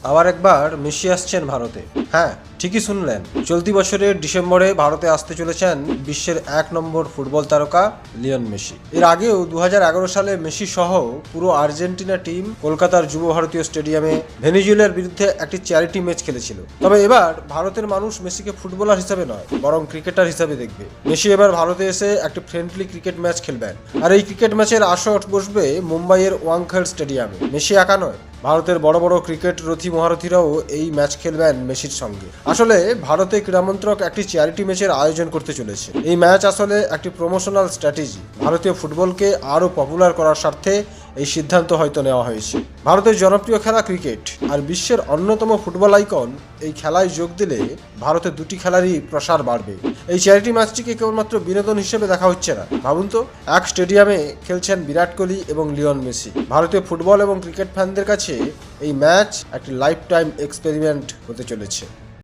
আবার একবার মেসি আসছেন ভারতে। হ্যাঁ, ঠিকই শুনলেন, চলতি বছরের ডিসেম্বরে ভারতে আসতে চলেছেন বিশ্বের 1 নম্বর ফুটবল তারকা লিওন মেসি। এর আগেও 2011 সালে মেসি সহ পুরো আর্জেন্টিনা টিম কলকাতার যুব ভারতীয় স্টেডিয়ামে ভেনেজুয়েলার বিরুদ্ধে একটি চ্যারিটি ম্যাচ খেলেছিল। তবে এবার ভারতের মানুষ মেসিকে ফুটবলার হিসাবে নয়, বরং ক্রিকেটার হিসাবে দেখবে। মেসি এবার ভারতে এসে একটি ফ্রেন্ডলি ক্রিকেট ম্যাচ খেলবেন, আর এই ক্রিকেট ম্যাচের আসর বসবে মুম্বাইয়ের ওয়াংখেড় স্টেডিয়ামে। মেসি একা নয়, ভারতের বড় বড় ক্রিকেট রথী মহারথীরাও এই ম্যাচ খেলবেন মেসির সঙ্গে। আসলে ভারতে ক্রীড়ামন্ত্রক একটি চ্যারিটি ম্যাচের আয়োজন করতে চলেছে। এই ম্যাচ আসলে একটি প্রমোশনাল স্ট্র্যাটেজি। ভারতীয় ফুটবলকে আরও পপুলার করার স্বার্থে এই সিদ্ধান্ত হয়তো নেওয়া হয়েছে। ভারতের জনপ্রিয় খেলা ক্রিকেট, আর বিশ্বের অন্যতম ফুটবল আইকন এই খেলায় যোগ দিলে ভারতের দুটি খেলারই প্রসার বাড়বে। এই চ্যারিটি ম্যাচটিকে কেবলমাত্র বিনোদন হিসেবে দেখা হচ্ছে না। ভাবুন তো, এক স্টেডিয়ামে খেলছেন বিরাট কোহলি এবং লিওন মেসি। ভারতীয় ফুটবল এবং ক্রিকেট ফ্যানদের কাছে এই ম্যাচ একটি লাইফ টাইম এক্সপেরিমেন্ট হতে চলেছে।